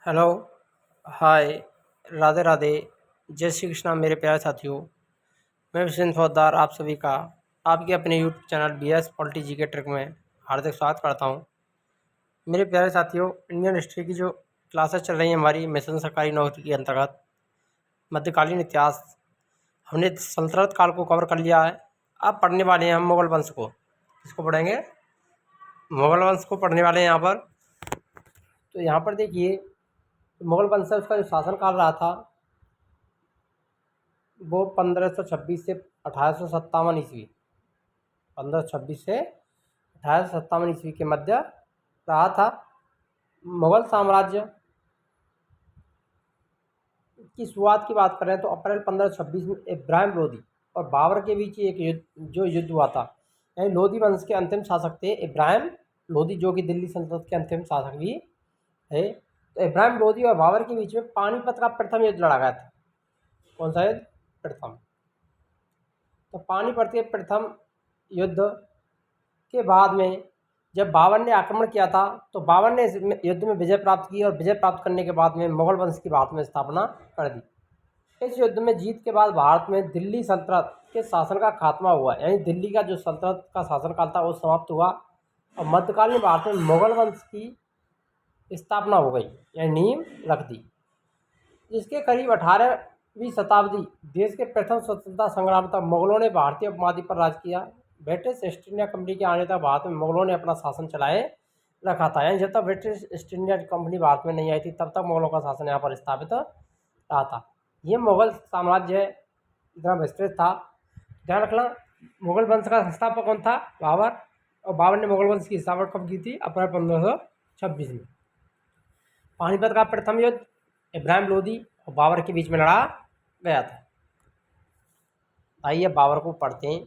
Hello, हाय, राधे राधे, जय श्री कृष्णा मेरे प्यारे साथियों। मैं विश्वेंद्र फौजदार आप सभी का आपके अपने यूट्यूब चैनल BS पॉलिटी जी के ट्रिक में हार्दिक स्वागत करता हूं। मेरे प्यारे साथियों, इंडियन हिस्ट्री की जो क्लासेस चल रही हैं हमारी मिशन सरकारी नौकरी के अंतर्गत मध्यकालीन इतिहास, हमने सल्तनत काल को कवर कर लिया है। अब पढ़ने वाले हैं हम मुगल वंश को। किसको पढ़ेंगे? मुगल वंश को पढ़ने वाले हैं यहाँ पर। तो यहाँ पर देखिए, मुगल वंश से उसका जो शासनकाल रहा था वो 1526 से 1857 ईस्वी, 1526 से 1857 ईस्वी के मध्य रहा था। मुगल साम्राज्य की शुरुआत की बात करें तो अप्रैल 1526 में इब्राहिम लोदी और बाबर के बीच एक युद्ध हुआ था। यानी लोदी वंश के अंतिम शासक थे इब्राहिम लोदी, जो कि दिल्ली सल्तनत के अंतिम शासक भी है। तो इब्राहिम लोदी और बाबर के बीच में पानीपत का प्रथम युद्ध लड़ा गया था। कौन सा युद्ध? प्रथम। तो पानीपत के प्रथम युद्ध के बाद में जब बाबर ने आक्रमण किया था तो बाबर ने इस युद्ध में विजय प्राप्त की और विजय प्राप्त करने के बाद में मुगल वंश की भारत में स्थापना कर दी। इस युद्ध में जीत के बाद भारत में दिल्ली सल्तनत के शासन का खात्मा हुआ, यानी दिल्ली का जो सल्तनत का शासनकाल था वो समाप्त हुआ और मध्यकालीन भारत में मुगल वंश की स्थापना हो गई, यानी नींव रख दी। इसके करीब 18वीं शताब्दी देश के प्रथम स्वतंत्रता संग्राम तक मुगलों ने भारतीय उपमहाद्वीप पर राज किया। ब्रिटिश ईस्ट इंडिया कंपनी के आने तक भारत में मुगलों ने अपना शासन चलाए रखा था, यानी जब तक British east India company Bharat में नहीं आई थी तब तक मुगलों का शासन यहाँ पर स्थापित रहा था। ये मुगल साम्राज्य इतना विस्तृत था। ध्यान रखना, मुगल वंश का संस्थापक कौन था? बाबर। और बाबर ने मुगल वंश की स्थापना कब की थी? अप्रैल 1526 में। पानीपत का प्रथम युद्ध इब्राहिम लोदी और बाबर के बीच में लड़ा गया था। आइए बाबर को पढ़ते हैं।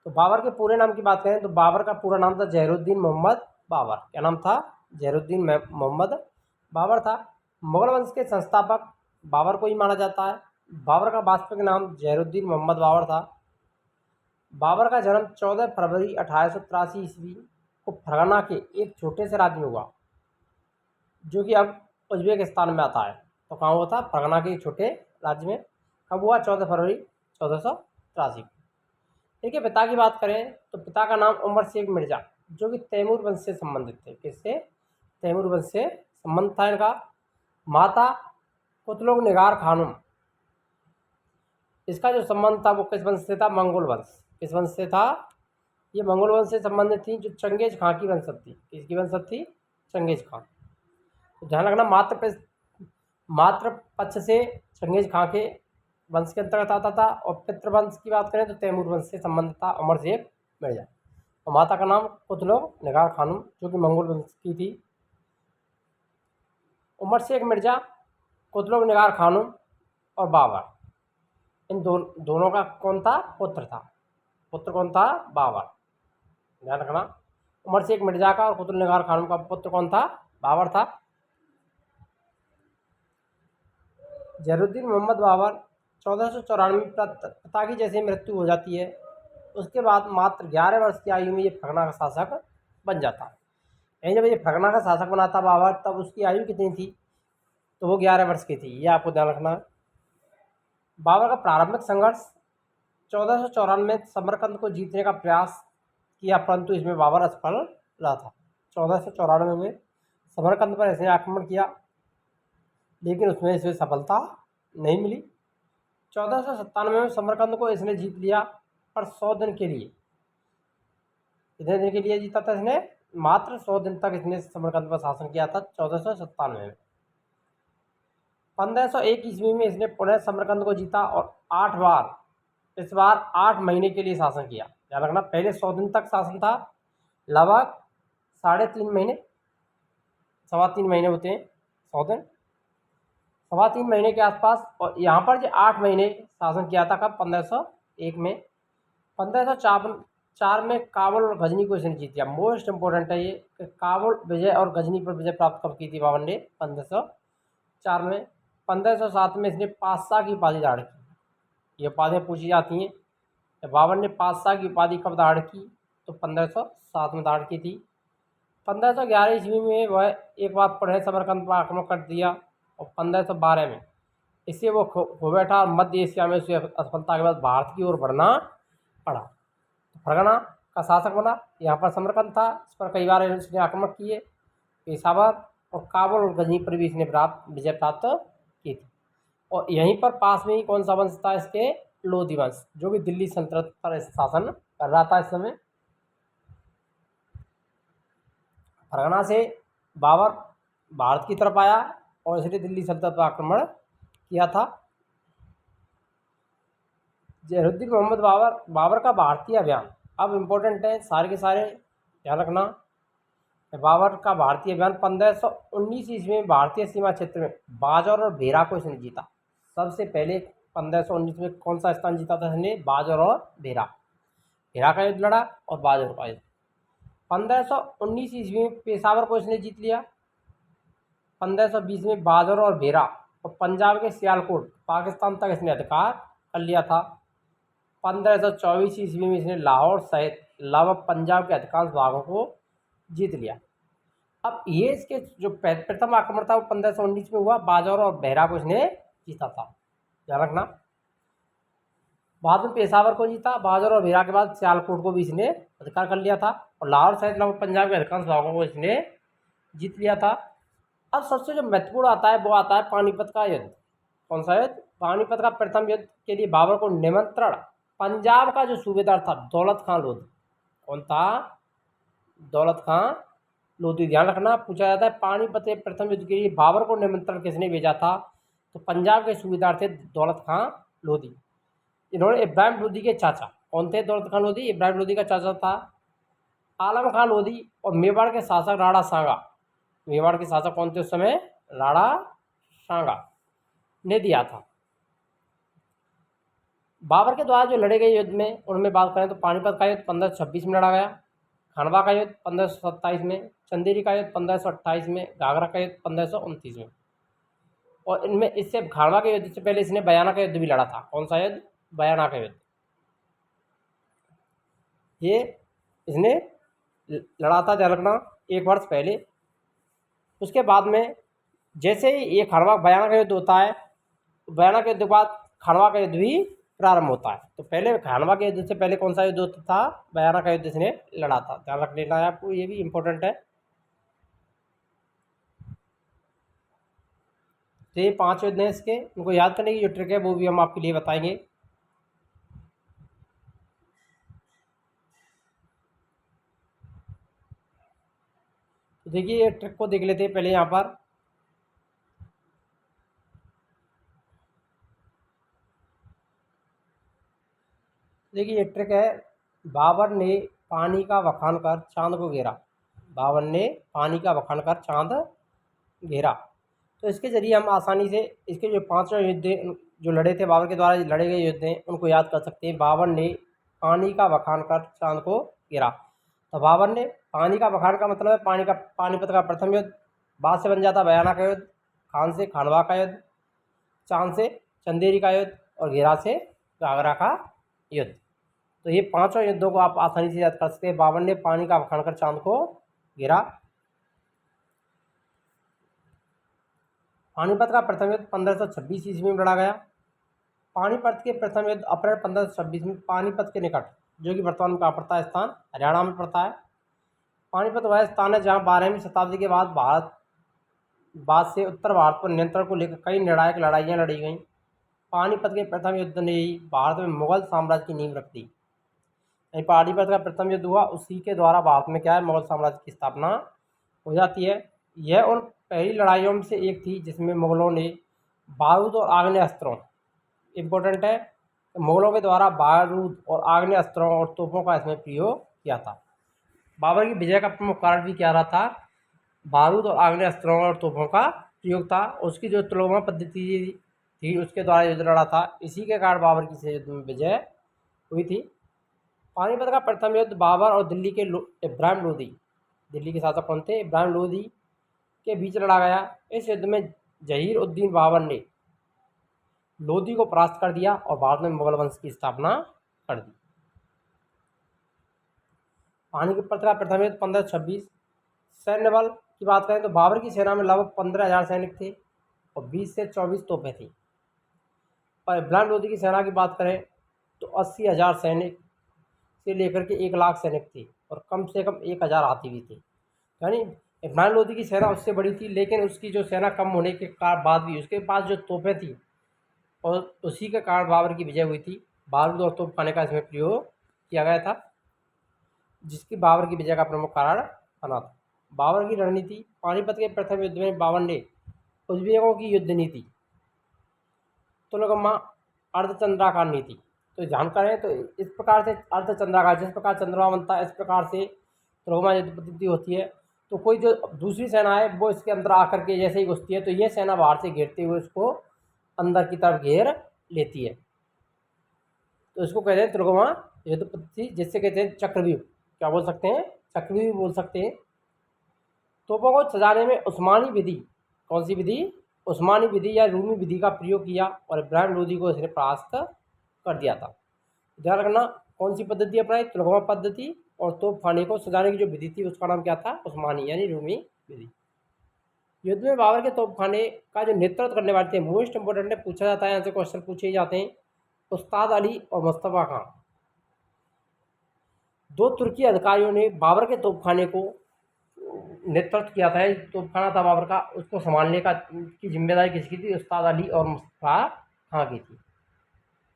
तो बाबर के पूरे नाम की बात करें तो बाबर का पूरा नाम था जहरुद्दीन मोहम्मद बाबर। क्या नाम था? जहरुद्दीन मोहम्मद बाबर था। मुगल वंश के संस्थापक बाबर को ही माना जाता है। बाबर का वास्तविक नाम जहरुद्दीन मोहम्मद बाबर था। बाबर का जन्म 14 फरवरी 1883 ईस्वी को फरगना के एक छोटे से राज्य में हुआ, जो कि अब उज्बेकिस्तान में आता है। तो कहाँ हुआ था? फरगना के एक छोटे राज्य में। कब हुआ? 14 फरवरी 1483 को। ठीक है। पिता की बात करें तो पिता का नाम उमर शेख मिर्जा, जो कि तैमूर वंश से संबंधित थे। किससे? तैमूर वंश से संबंध था इनका। माता कुतलुग निगार खानम, इसका जो संबंध था वो किस वंश से था? मंगोल वंश। किस वंश से था? ये मंगोल वंश से संबंधित थी, जो चंगेज खां की वंशज थी। किसकी वंशज थी? चंगेज खां। तो ध्यान रखना, मात्र पक्ष से चंगेज खां के वंश के अंतर्गत आता था और पितृवंश की बात करें तो तैमूर वंश से संबंधित था उमर शेख मिर्जा। और माता का नाम कुतलुग निगार खानम, जो कि मंगोल वंश की थी। उमर शेख मिर्जा, कुतलुग निगार खानम और बाबर, इन दोनों का कौन था? पुत्र था। पुत्र कौन था? बाबर। ध्यान रखना, उमर शेख मिर्जा का और कुतुब निगार खानम का पुत्र कौन था? बाबर था। जहरुद्दीन मोहम्मद बाबर 1494 में पिता की जैसे मृत्यु हो जाती है, उसके बाद मात्र 11 वर्ष की आयु में ये फरगना का शासक बन जाता है। यानी जब ये फरगना का शासक बना था बाबर, तब उसकी आयु कितनी थी? तो वो 11 वर्ष की थी। ये आपको ध्यान रखना है। बाबर का प्रारंभिक संघर्ष 1494 में समरकंद को जीतने का प्रयास किया, परंतु इसमें बाबर असफल रहा था। 1494 में समरकंद पर इसने आक्रमण किया, लेकिन उसमें इसे सफलता नहीं मिली। 1497 में समरकंद को इसने जीत लिया, पर 100 दिन के लिए। कितने दिन के लिए जीता था इसने? मात्र 100 दिन तक इसने समरकंद पर शासन किया था 1497 में। 1501 ईस्वी में इसने पुनः समरकंद को जीता और 8 बार, इस बार 8 महीने के लिए शासन किया। ध्यान रखना, पहले 100 दिन तक शासन था, लगभग 3.5 महीने, 3.25 महीने होते हैं 100 दिन, 3.25 महीने के आसपास। और यहाँ पर जो 8 महीने शासन किया था, कब? 1501 में। 1504 में काबुल और गजनी को इसने जीत लिया। मोस्ट इंपॉर्टेंट है ये कि काबुल विजय और गजनी पर विजय प्राप्त कब की थी बाबर ने? 1504 में। 1507 में इसने पातशाह की उपाधि धारण की। ये उपाधियाँ पूछी जाती हैं। तो बाबर ने पातशाह की उपाधि कब धारण की? तो 1507 में धारण की थी। 1511 ईस्वी में वह एक बार पुनः समरकंद पर आक्रमण कर दिया और 1512 में इससे वो खो बैठा और मध्य एशिया में उसे असफलता के बाद भारत की ओर बढ़ना पड़ा। फरगना का शासक बना। यहाँ पर समरकंद था, इस पर कई बार इसने आक्रमण किए। पेशावर और काबुल और गजनी पर भी इसने विजय प्राप्त की थी। और यहीं पर पास में ही कौन सा वंश था इसके, लोधी वंश, जो कि दिल्ली सल्तनत पर शासन कर रहा था इस समय। फरगना से बाबर भारत की तरफ आया और इसने दिल्ली सल्तनत पर आक्रमण किया था। जहीरुद्दीन मोहम्मद बाबर का भारतीय अभियान अब इम्पोर्टेंट है, सारे के सारे ध्यान रखना। बाबर का भारतीय अभियान 1519 ईस्वी में भारतीय सीमा क्षेत्र में बाजौर और भेरा को इसने जीता। सबसे पहले 1519 में कौन सा स्थान जीता था इसने, बाजौर और भेरा। भेरा का युद्ध लड़ा और बाजौर का युद्ध। 1519 ईस्वी में पेशावर को इसने जीत लिया। 1520 में बाजौर और भेरा और पंजाब के सियालकोट पाकिस्तान तक इसने अधिकार कर लिया था। 1524 ईस्वी में इसने लाहौर सहित लगभग पंजाब के अधिकांश भागों को जीत लिया। अब ये इसके जो प्रथम आक्रमण था वो 1519 में हुआ, बाजौर और भेरा को इसने जीता था, ध्यान रखना। बाद में पेशावर को जीता, बाजौर और भेरा के बाद सियालकोट को भी इसने अधिकार कर लिया था और लाहौर सहित लगभग पंजाब के अधिकांश भागों को इसने जीत लिया था। अब सबसे जो महत्वपूर्ण आता है वो आता है पानीपत का युद्ध। कौन सा युद्ध, पानीपत का प्रथम युद्ध के लिए बाबर को निमंत्रण पंजाब का जो सूबेदार था दौलत खां लोधी। कौन था, दौलत खां लोधी। ध्यान रखना, पूछा जाता है पानीपत के प्रथम युद्ध के लिए बाबर को निमंत्रण किसने भेजा था, तो पंजाब के सूबेदार थे दौलत खां लोधी। इन्होंने इब्राहिम लोधी के चाचा, कौन थे दौलत खां लोधी, इब्राहिम लोधी का चाचा था आलम खां लोधी। और मेवाड़ के शासक राणा सांगा, मेवाड़ के शासक कौन थे उस समय, राणा सांगा ने दिया था। बाबर के द्वारा जो लड़े गए युद्ध में उनमें बात करें तो पानीपत का युद्ध 1526 में लड़ा गया, खानवा का युद्ध 1527 में, चंदेरी का युद्ध 1528 में, घाघरा का युद्ध 1529 में। और इनमें इससे खानवा के युद्ध से पहले इसने बयाना का युद्ध भी लड़ा था। कौन सा युद्ध, बयाना का युद्ध, ये इसने लड़ा था, ध्यान रखना, 1 वर्ष पहले। उसके बाद में जैसे ही ये खानवा बयाना का युद्ध होता है, बयाना के युद्ध के बाद खानवा का युद्ध भी प्रारंभ होता है। तो पहले खानवा के युद्ध से पहले कौन सा युद्ध होता था, बयाना का युद्ध इसने लड़ा था, ध्यान रख लेना है आपको, ये भी इम्पोर्टेंट है। तो ये 5 युद्ध हैं इसके, उनको याद करने की जो ट्रिक है वो भी हम आपके लिए बताएंगे। तो देखिए ये ट्रिक को देख लेते हैं पहले यहाँ पर। देखिए ये ट्रिक है, बाबर ने पानी का बखान कर चांद को घेरा। बाबर ने पानी का बखान कर चांद घेरा। तो इसके जरिए हम आसानी से इसके जो 5 युद्ध जो लड़े थे बाबर के द्वारा लड़े गए युद्ध हैं उनको याद कर सकते हैं। बाबर ने पानी का बखान कर चांद को घेरा। तो बाबर ने पानी का बखान का मतलब है पानीपत का प्रथम युद्ध, बाद से बन जाता बयाना का युद्ध, खान से खानवा का युद्ध, चांद से चंदेरी का युद्ध और घेरा से घाघरा का युद्ध। तो ये 5 युद्धों को आप आसानी से याद कर सकते हैं। बाबर ने पानी का बखान कर चांद को घेरा। पानीपत का प्रथम युद्ध 1526 ईस्वी में लड़ा गया। पानीपत के प्रथम युद्ध अप्रैल 1526 में पानीपत के निकट, जो कि वर्तमान में कहाँ पड़ता है स्थान, हरियाणा में पड़ता है। पानीपत वह स्थान है जहाँ 12वीं शताब्दी के बाद से उत्तर भारत पर नियंत्रण को लेकर कई निर्णायक लड़ाइयाँ लड़ी गईं। पानीपत के प्रथम युद्ध ने ही भारत में मुगल साम्राज्य की नींव रख दी। पानीपत का प्रथम युद्ध हुआ, उसी के द्वारा भारत में क्या है, मुगल साम्राज्य की स्थापना हो जाती है। यह उन पहली लड़ाइयों में से एक थी जिसमें मुगलों ने बारूद और आग्नेयास्त्रों, इम्पोर्टेंट है, मुगलों के द्वारा बारूद और आग्नेयास्त्रों और तोपों का इसमें प्रयोग किया था। बाबर की विजय का प्रमुख कारण भी क्या रहा था, बारूद और आग्नेयास्त्रों और तोपों का प्रयोग था। उसकी जो तुलमा पद्धति थी उसके द्वारा युद्ध लड़ा था, इसी के कारण बाबर की युद्ध में विजय हुई थी। पानीपत का प्रथम युद्ध बाबर और दिल्ली के इब्राहिम लोधी, दिल्ली के शासक कौन थे, इब्राहिम लोधी के बीच लड़ा गया। इस युद्ध में जहीर उद्दीन बाबर ने लोधी को परास्त कर दिया और भारत में मुगल वंश की स्थापना कर दी। पानीपत का प्रथम युद्ध 1526 सैन्य बल की बात करें तो बाबर की सेना में लगभग 15,000 सैनिक थे और 20 से 24 तोपें थी। और इब्राहिम लोदी की सेना की बात करें तो 80,000 सैनिक से लेकर के 1 लाख सैनिक थे और कम से कम 1,000 हाथी भी थे। यानी इब्राहिम लोदी की सेना उससे बड़ी थी, लेकिन उसकी जो सेना कम होने के बाद भी उसके पास जो तोपें थी और उसी के कारण बाबर की विजय हुई थी। बारूद और तोपखाने का इसमें प्रयोग किया गया था, जिसकी बाबर की विजय का प्रमुख कारण बना था। बाबर की रणनीति। पानीपत के प्रथम युद्ध में बाबर ने उज़्बेकों की युद्ध नीति, तुलगमा, अर्धचंद्राकार नीति तो ध्यान करें तो इस प्रकार से अर्धचंद्राकार, जिस प्रकार चंद्रमा बनता है इस प्रकार से तुलगमा युद्ध पद्धति होती है। तो कोई जो दूसरी सेना है वो इसके अंदर आकर के जैसे ही घुसती है तो ये सेना बाहर से घेरते हुए उसको अंदर की तरफ घेर लेती है। तो इसको कहते हैं तुलगमा युद्ध पद्धति, जिससे कहते हैं चक्रव्यूह। क्या बोल सकते हैं? चक्रव्यूह बोल सकते हैं। तोपों को सजाने में उस्मानी विधि, कौन सी विधि? उस्मानी विधि या रूमी विधि का प्रयोग किया और इब्राहिम लोदी को इसने परास्त कर दिया था। ध्यान रखना कौन सी पद्धति अपनाई? तुलगमा पद्धति। और तोपखाने को सजाने की जो विधि थी उसका नाम क्या था? उस्मानी यानी रूमी विधि। युद्ध में बाबर के तोपखाने का जो नेतृत्व करने वाले थे, मोस्ट इंपोर्टेंट है, पूछा जाता है, यहाँ से क्वेश्चन पूछे ही जाते हैं, उस्ताद अली और मुस्तफ़ा खां। दो तुर्की अधिकारियों ने बाबर के तोपखाने को नेतृत्व किया था। तोपखाना था बाबर का, उसको संभालने की जिम्मेदारी किसकी थी? उस्ताद अली और मुस्तफ़ा खां की थी।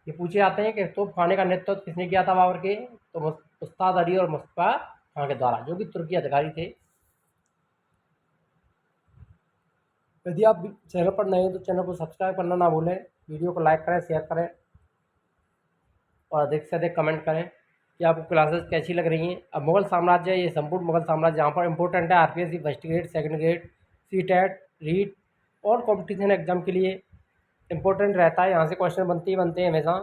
ये पूछे जाते हैं कि तोपखाने का नेतृत्व किसने किया था बाबर के? तो उस्ताद अली और मुस्तफ़ा खां के द्वारा, जो कि तुर्की अधिकारी थे। यदि आप चैनल पर नए हैं तो चैनल को सब्सक्राइब करना ना भूलें, वीडियो को लाइक करें, शेयर करें और अधिक से अधिक कमेंट करें कि आपको क्लासेस कैसी लग रही हैं। अब मुगल साम्राज्य, ये संपूर्ण मुगल साम्राज्य यहाँ पर इंपॉर्टेंट है RPSC first grade, second grade, CTET, REET और कॉम्पिटिशन एग्जाम के लिए इंपॉर्टेंट रहता है। यहाँ से क्वेश्चन बनते हैं हमेशा।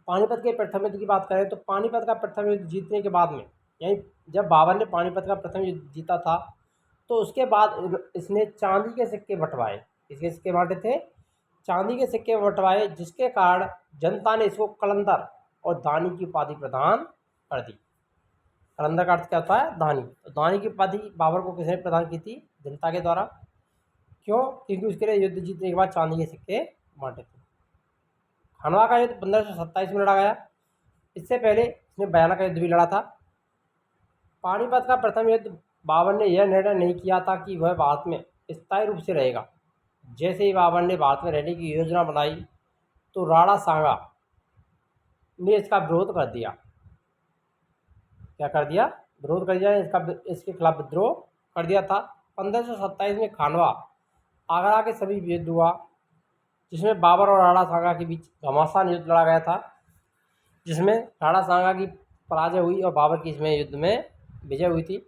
पानीपत के प्रथम युद्ध की बात करें तो पानीपत का प्रथम युद्ध जीतने के बाद में, यानी जब बाबर ने पानीपत का प्रथम युद्ध जीता था तो उसके बाद इसने चांदी के सिक्के बंटवाए। किसके सिक्के बांटे थे? चांदी के सिक्के बंटवाए, जिसके कारण जनता ने इसको कलंदर और दानी की उपाधि प्रदान कर दी। कलंदर का अर्थ क्या होता है? दानी। तो दानी की उपाधि बाबर को किसने प्रदान की थी? जनता के द्वारा। क्यों? क्योंकि उसके लिए युद्ध जीतने के बाद चांदी के सिक्के बांटे थे। खानवा का युद्ध 1527 में लड़ा गया। इससे पहले इसने बयाना का युद्ध भी लड़ा था। पानीपत का प्रथम युद्ध, बाबर ने यह निर्णय नहीं किया था कि वह भारत में स्थायी रूप से रहेगा। जैसे ही बाबर ने भारत में रहने की योजना बनाई तो राणा सांगा ने इसका विरोध कर दिया। क्या कर दिया? विरोध कर दिया, इसके खिलाफ विद्रोह कर दिया था। 1527 में खानवा आगरा के सभी युद्ध हुआ, जिसमें बाबर और राणा सांगा के बीच घमासान युद्ध लड़ा गया था, जिसमें राणा सांगा की पराजय हुई और बाबर की इसमें युद्ध में विजय हुई थी।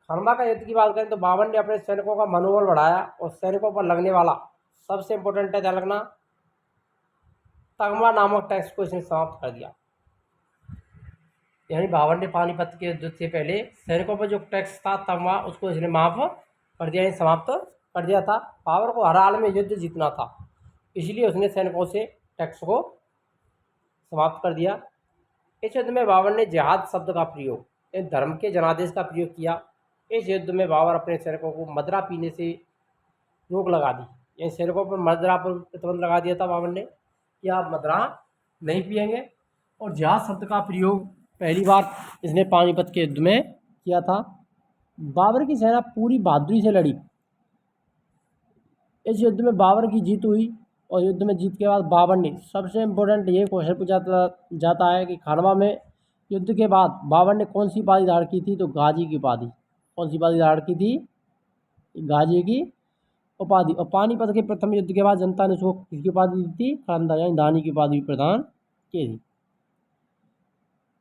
खानवा का युद्ध की बात करें तो बाबर ने अपने सैनिकों का मनोबल बढ़ाया और सैनिकों पर लगने वाला, सबसे इंपॉर्टेंट है ध्यान रखना, तगमा नामक टैक्स को इसने समाप्त कर दिया। यानी बाबर ने पानीपत के युद्ध से पहले सैनिकों पर जो टैक्स था तगमा, उसको इसने माफ कर दिया, समाप्त कर दिया था। बाबर को हर हाल में युद्ध जीतना था, इसलिए उसने सैनिकों से टैक्स को समाप्त कर दिया। इस युद्ध में बाबर ने जिहाद शब्द का प्रयोग, धर्म के जनादेश का प्रयोग किया। इस युद्ध में बाबर अपने सैनिकों को मदिरा पीने से रोक लगा दी। यानी सैनिकों पर मदिरा पर प्रतिबंध लगा दिया था बाबर ने कि आप मदिरा नहीं पिएंगे। और जिहाद शब्द का प्रयोग पहली बार इसने पानीपत के युद्ध में किया था। बाबर की सेना पूरी बहादुरी से लड़ी। इस युद्ध में बाबर की जीत हुई और युद्ध में जीत के बाद बाबर ने, सबसे इम्पोर्टेंट ये क्वेश्चन पूछा जाता है कि खानवा में युद्ध के बाद बाबर ने कौन सी उपाधि धारण की थी? तो गाजी की उपाधि। कौन सी उपाधि धारण की थी? गाजी की उपाधि। और पानीपत के प्रथम युद्ध के बाद जनता ने उसको किसकी उपाधि दी थी? कलंदर यानी दानी की उपाधि प्रदान की थी।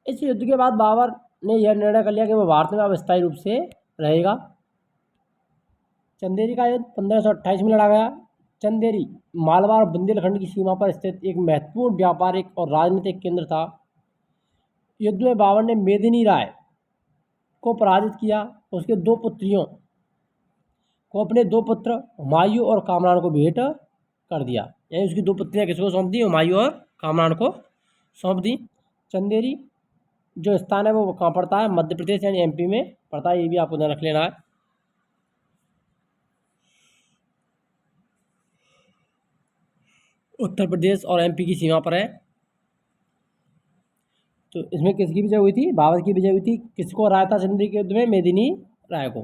इस युद्ध के बाद बाबर ने यह निर्णय कर लिया कि वह भारत में अब स्थायी रूप से रहेगा। चंदेरी का युद्ध 1528 में लड़ा गया। चंदेरी मालवा और बुंदेलखंड की सीमा पर स्थित एक महत्वपूर्ण व्यापारिक और राजनीतिक केंद्र था। युद्ध में बाबर ने मेदिनी राय को पराजित किया। उसके दो पुत्रियों को, अपने दो पुत्र हुमायूं और कामरान को भेंट कर दिया। यानी उसकी दो पुत्रियां किसको सौंप दी? हुमायूं और कामरान को सौंप दी। चंदेरी जो स्थान है वो कहाँ पड़ता है, मध्य प्रदेश यानी एमपी में पड़ता है, ये भी आपको ध्यान रख लेना है। उत्तर प्रदेश और एमपी की सीमा पर है। तो इसमें किसकी विजय हुई थी, बाबर की विजय हुई थी। किसको हराया था सिंधी के युद्ध में, मेदिनी राय को।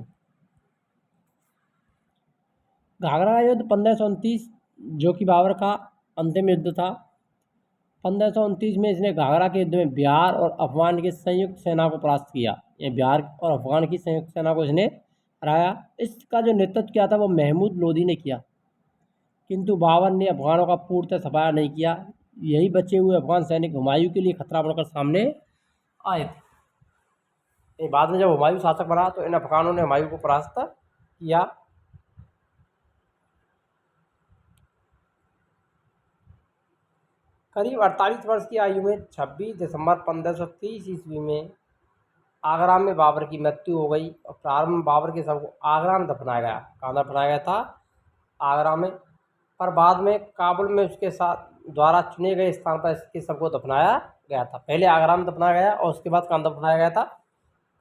घाघरा का युद्ध 1529 जो कि बाबर का अंतिम युद्ध था। 1529 में इसने घाघरा के युद्ध में बिहार और अफगान की संयुक्त सेना को परास्त किया। ये बिहार और अफगान की संयुक्त सेना को इसने हराया। इसका जो नेतृत्व किया था वो महमूद लोदी ने किया, किंतु बाबर ने अफगानों का पूर्णतः सफाया नहीं किया। यही बचे हुए अफगान सैनिक हुमायूं के लिए खतरा बनकर सामने आए थे। बाद में जब हुमायूं शासक बना तो इन अफगानों ने हुमायूं को परास्त किया। करीब 48 वर्ष की आयु में 26 दिसंबर 1530 ईस्वी में आगरा में बाबर की मृत्यु हो गई और प्रारंभ में बाबर के शव को आगरा में दफनाया गया। कहाँ दफनाया गया था, आगरा में। पर बाद में काबुल में उसके साथ द्वारा चुने गए स्थान पर इसके शव को दफनाया गया था। पहले आगरा में दफनाया गया और उसके बाद कहाँ दफनाया गया था,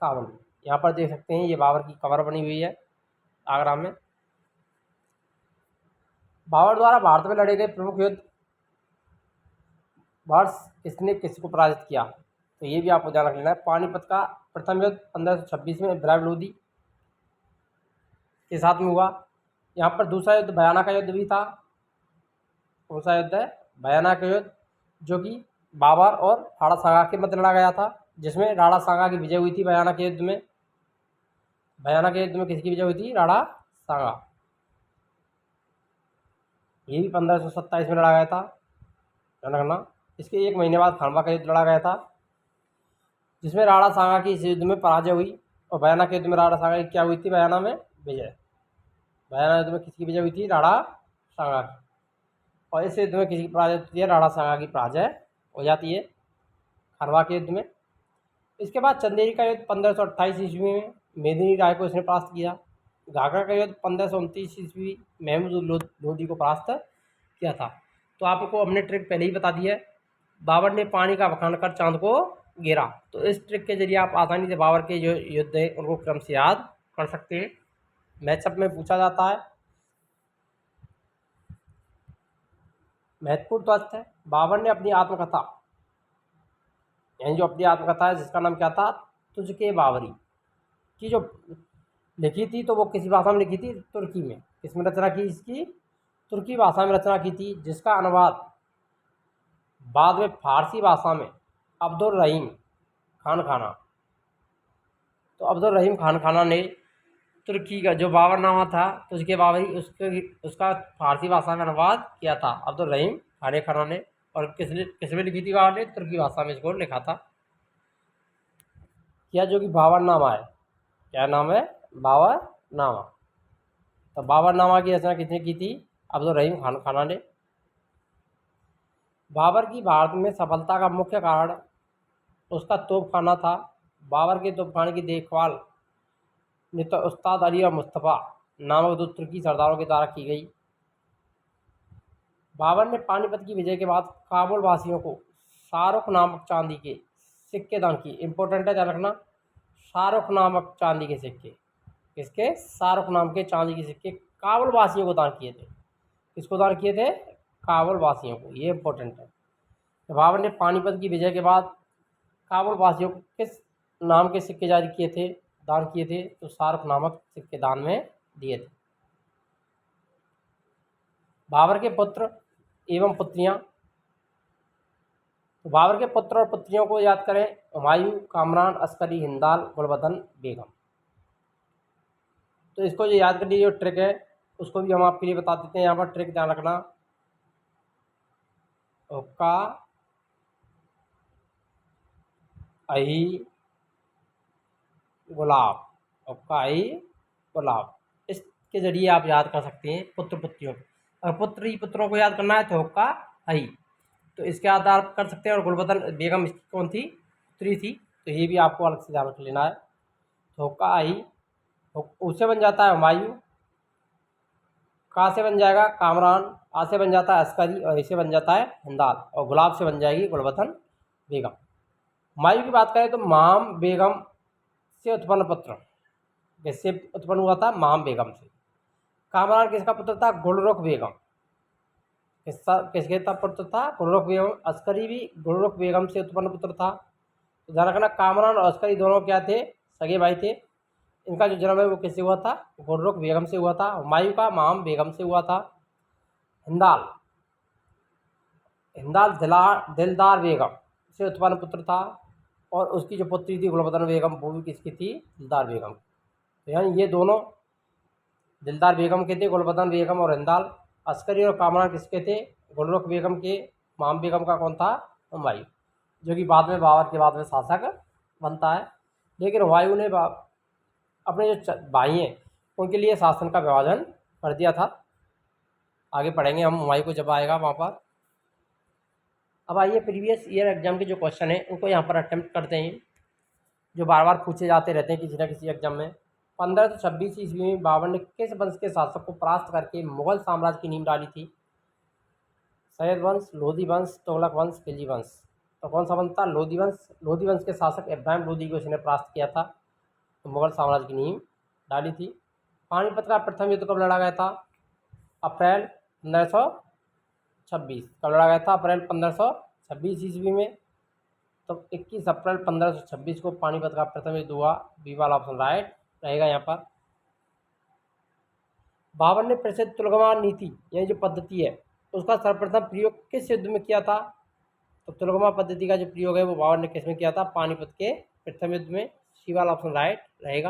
काबुल में। यहाँ पर देख सकते हैं ये बाबर की कब्र बनी हुई है आगरा में। बाबर द्वारा भारत में लड़े गए प्रमुख युद्ध वर्ष किसने किसको पराजित किया, तो ये भी आपको ध्यान रख लेना है। पानीपत का प्रथम युद्ध 1526 में इब्राहिम लोदी के साथ में हुआ। यहाँ पर दूसरा युद्ध बयाना का युद्ध भी था। कौन सा युद्ध है, बयाना का युद्ध, जो कि बाबर और राणा सांगा के मध्य लड़ा गया था, जिसमें राणा सांगा की विजय हुई थी। बयाना के युद्ध में, बयाना के युद्ध में किसकी विजय हुई थी, राणा सांगा। ये भी 1527 में लड़ा गया था, ध्यान रखना। इसके एक महीने बाद खानवा का युद्ध लड़ा गया था, जिसमें राणा सांगा की इस युद्ध में पराजय हुई। और बयाना के युद्ध में राणा सांगा की क्या हुई थी, बयाना में विजय। बयाना युद्ध में किसकी विजय हुई थी, राणा सांगा की। और इस युद्ध में किसी की पराजय होती है, राणा सांगा की पराजय हो जाती है खानवा के युद्ध में। इसके बाद चंदेरी का युद्ध 1528 ईस्वी में मेदिनी राय को इसने परास्त किया। घाघरा का युद्ध 1529 ईस्वी महमूद लोदी को परास्त किया था। तो आपको हमने ट्रिक पहले ही बता दी है। बाबर ने पानी का बखान कर चांद को घेरा। तो इस ट्रिक के जरिए आप आसानी से बाबर के जो युद्ध है उनको क्रम से याद कर सकते हैं। मैचअप में पूछा जाता है। महत्वपूर्ण तथ्य है, बाबर ने अपनी आत्मकथा, यानी जो अपनी आत्मकथा है जिसका नाम क्या था, तुझके बाबरी, की जो लिखी थी तो वो किसी भाषा में लिखी थी, तुर्की में। किसमें रचना की इसकी, तुर्की भाषा में रचना की थी, जिसका अनुवाद बाद में फारसी भाषा में अब्दुल रहीम खान खाना। तो अब्दुल रहीम खान खाना ने तुर्की का जो बाबरनामा था तुझके बाबरी, उसका फारसी भाषा में अनुवाद किया था अब्दुल रहीम खान खाना ने। और किसमें लिखी थी बाबर ने, तुर्की भाषा में इसको लिखा था, किया, जो कि बाबरनामा है। क्या नाम है, बाबरनामा। तो बाबरनामा की रचना किसने की थी, अब्दुल रहीम खान खाना ने। बाबर की भारत में सफलता का मुख्य कारण उसका तोपखाना था। बाबर के तोपखाने की देखभाल तो उस्ताद अली और मुस्तफ़ा नामक दो तुर्की सरदारों के द्वारा की गई। बाबर ने पानीपत की विजय के बाद काबुल वासियों को शाहरुख नामक चांदी के सिक्के दान किए। इंपॉर्टेंट है, ध्यान रखना, शाहरुख नामक चांदी के सिक्के। किसके, शाहरुख नाम के चांदी के सिक्के काबुल वासियों को दान किए थे। किसको दान किए थे, काबुल वासियों को, ये इंपॉर्टेंट है। तो बाबर ने पानीपत की विजय के बाद काबुल वासियों को किस नाम के सिक्के जारी किए थे, दान किए थे, तो शाहरुख नामक सिक्के दान में दिए थे। बाबर के पुत्र एवं पुत्रियां, तो बाबर के पुत्र और पुत्रियों को याद करें, हुमायूं, कामरान, अस्करी, हिंदाल, गुलबदन, बेगम। तो इसको जो याद करने की जो ट्रिक है उसको भी हम आपके लिए बता देते हैं। यहाँ पर ट्रिक ध्यान रखना, हुक्का, अही, गुलाब, हुक्का, अही, गुलाब। इसके जरिए आप याद कर सकते हैं पुत्र पुत्रियों को। अगर पुत्री पुत्रों को याद करना है तो हुक्का, अही, तो इसके आधार कर सकते हैं। और गुलबदन बेगम इसकी कौन थी, पुत्री थी, तो ये भी आपको अलग से ध्यान रख लेना है। तो हुक्का, अही, उससे बन जाता है हुमायूं, का से बन जाएगा कामरान, आ से बन जाता है अस्करी, और इसे बन जाता है हिंदाल, और गुलाब से बन जाएगी गुलबदन बेगम। हुमायूं की बात करें तो माम बेगम से उत्पन्न पुत्र, किससे उत्पन्न हुआ था? माम बेगम से। कामरान किसका पुत्र था? गुलरुख बेगम। किसके था पुत्र था? गुलरुख बेगम। अस्करी भी गुलरुख बेगम से उत्पन्न पुत्र था। तो ध्यान रखना, कामरान और अस्करी दोनों क्या थे? सगे भाई थे। इनका जो जन्म है वो किससे हुआ था? गुलरुख बेगम से हुआ था। हुमायूं का माम बेगम से हुआ था। हिंदाल, हिंदाल दिलदार बेगम से उत्पन्न पुत्र था, और उसकी जो पुत्री थी गुलबदन बेगम, वो भी किसकी थी? दिलदार बेगम। तो यानी ये दोनों दिलदार बेगम के थे, गुलबदन बेगम और हिंदाल। अस्करी और कामरान किसके थे? गुलरुख बेगम के। माम बेगम का कौन था? हुमायूं, जो कि बाद में बाबर के बाद में शासक बनता है। लेकिन हुमायूं ने अपने जो भाई हैं उनके लिए शासन का विभाजन कर दिया था। आगे पढ़ेंगे हम हुमायूं को जब आएगा वहाँ पर। अब आइए प्रीवियस ईयर एग्जाम के जो क्वेश्चन हैं उनको यहाँ पर अटेम्प्ट करते हैं, जो बार बार पूछे जाते रहते हैं किसी न किसी एग्जाम में। 1526 ईस्वी में बाबर ने किस वंश के शासक को परास्त करके मुगल साम्राज्य की नींव डाली थी? सैयद वंश, लोधी वंश, तुगलक वंश, खिलजी वंश। तो कौन सा वंश था? लोधी वंश। लोधी वंश के शासक इब्राहिम लोधी को इसने परास्त किया था, तो मुगल साम्राज्य की नींव डाली थी। पानीपत का प्रथम युद्ध कब लड़ा गया था? अप्रैल 1526। कब लड़ा गया था? अप्रैल 1526 ईस्वी में। तो 21 अप्रैल 1526 को पानीपत का प्रथम युद्ध हुआ। बी वाला ऑप्शन राइट रहेगा यहाँ पर। बाबर ने प्रसिद्ध तुलगमा नीति यानी जो पद्धति है उसका सर्वप्रथम प्रयोग किस युद्ध में किया था? तो तुलगमा पद्धति का जो प्रयोग है वो बाबर ने किस में किया था? पानीपत के प्रथम युद्ध में। सी वाला ऑप्शन राइट रहेगा।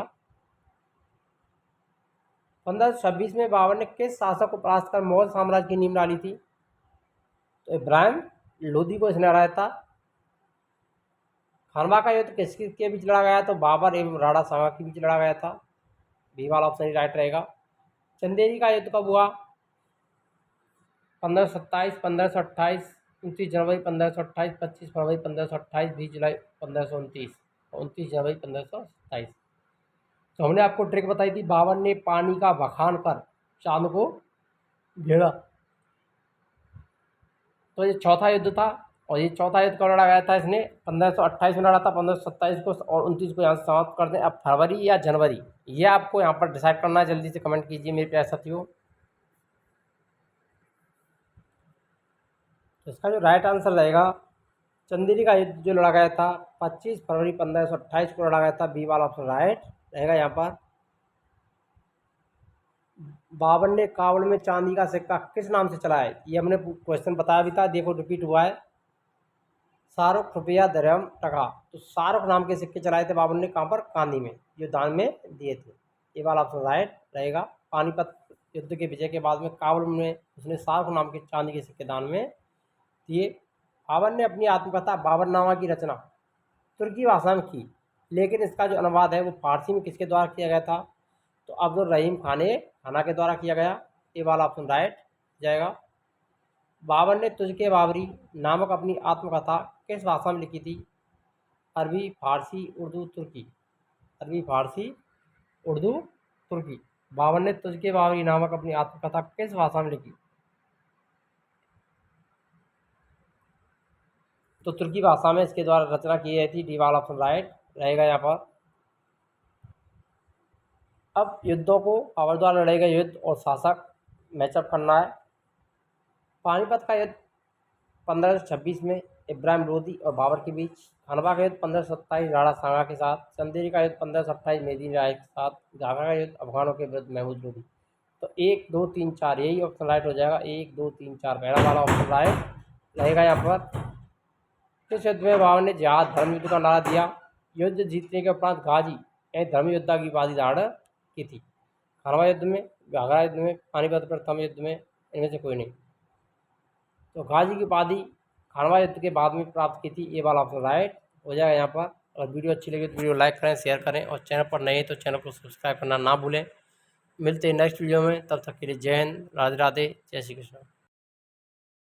1526 में बाबर ने किस शासक को परास्त कर मुगल साम्राज्य की नींव डाली थी? तो इब्राहिम लोधी को इसने हराया था। खानवा का युद्ध किसके बीच लड़ा गया? तो बाबर एवं राणा सांगा के बीच लड़ा गया था। बी वाला ऑप्शन ही राइट रहेगा। चंदेरी का युद्ध कब हुआ? 1527, 1528, 29 जनवरी 1528, 25 फरवरी 1528, 20 जुलाई 1529, 29 जनवरी 1527। तो हमने आपको ट्रिक बताई थी, बाबर ने पानी का बखान कर चांद को घेरा। तो ये चौथा युद्ध था, और ये चौथा युद्ध कब लड़ा गया था? इसने 1528 में लड़ा था, 1527 को, और 29 को यहाँ से समाप्त कर दें। अब फरवरी या जनवरी, ये आपको यहाँ पर डिसाइड करना है। जल्दी से कमेंट कीजिए मेरे प्यारे साथियों। तो इसका जो राइट आंसर रहेगा, चंदेरी का युद्ध जो लड़ा गया था 25 फरवरी 1528 को लड़ा गया था। बी वाला ऑप्शन राइट रहेगा यहाँ पर। बाबर ने काबुल में चांदी का सिक्का किस नाम से चलाया है? ये हमने क्वेश्चन बताया भी था, देखो रिपीट हुआ है। शाहरुख, रुपया, दरहम, टका। तो शाहरुख नाम के सिक्के चलाए थे बाबर ने, कहाँ पर? कांदी में, जो दान में दिए थे। ये वाला ऑप्शन राइट रहेगा। पानीपत युद्ध के विजय के बाद में काबुल में उसने शाहरुख नाम के चांदी के सिक्के दान में दिए। बाबर ने अपनी आत्मकथा बाबरनामा की रचना तुर्की भाषा में की, लेकिन इसका जो अनुवाद है वो फारसी में किसके द्वारा किया गया था? तो अब्दुल रहीम खाना के द्वारा किया गया। ये वाला ऑप्शन राइट जाएगा। बाबर ने तुझके बाबरी नामक अपनी आत्मकथा किस भाषा में लिखी थी? अरबी, फारसी, उर्दू, तुर्की। अरबी, फारसी, उर्दू, तुर्की। बाबर ने तुझके बाबरी नामक अपनी आत्मकथा किस भाषा में लिखी? तो तुर्की भाषा में इसके द्वारा रचना की गई थी। डी वाला ऑप्शन राइट रहेगा यहाँ पर। अब युद्धों को बाबर द्वारा लड़े गए युद्ध और शासक मैचअप करना है। पानीपत का युद्ध 1526 में इब्राहिम लोदी और बाबर के बीच। खानवा का युद्ध 1527 राणा सांगा के साथ। चंदेरी का युद्ध 1528 मेदिनी राय के साथ। झागा का युद्ध अफगानों के विरुद्ध महमूद लोदी। तो 1, 2, 3, 4 यही ऑप्शन राइट हो जाएगा। 1, 2, 3, 4 पहला वाला ऑप्शन राइट रहेगा यहाँ पर। इस युद्ध में बाबर ने जिहाद धर्म युद्ध का नारा दिया। युद्ध जीतने के उपरांत गाजी यानी धर्म योद्धा की उपाधि धारण की थी। खानवा युद्ध में, घाघरा युद्ध में, पानीपत प्रथम युद्ध में, इनमें से कोई नहीं। तो गाजी की उपाधि खानवा युद्ध के बाद में प्राप्त की थी। ये वाला ऑप्शन राइट हो जाएगा यहाँ पर। और वीडियो अच्छी लगी तो वीडियो लाइक करें, शेयर करें, और चैनल पर नए हैं तो चैनल को सब्सक्राइब करना ना भूलें। मिलते हैं नेक्स्ट वीडियो में, तब तक के लिए जय हिंद, राधे राधे, जय श्री कृष्ण।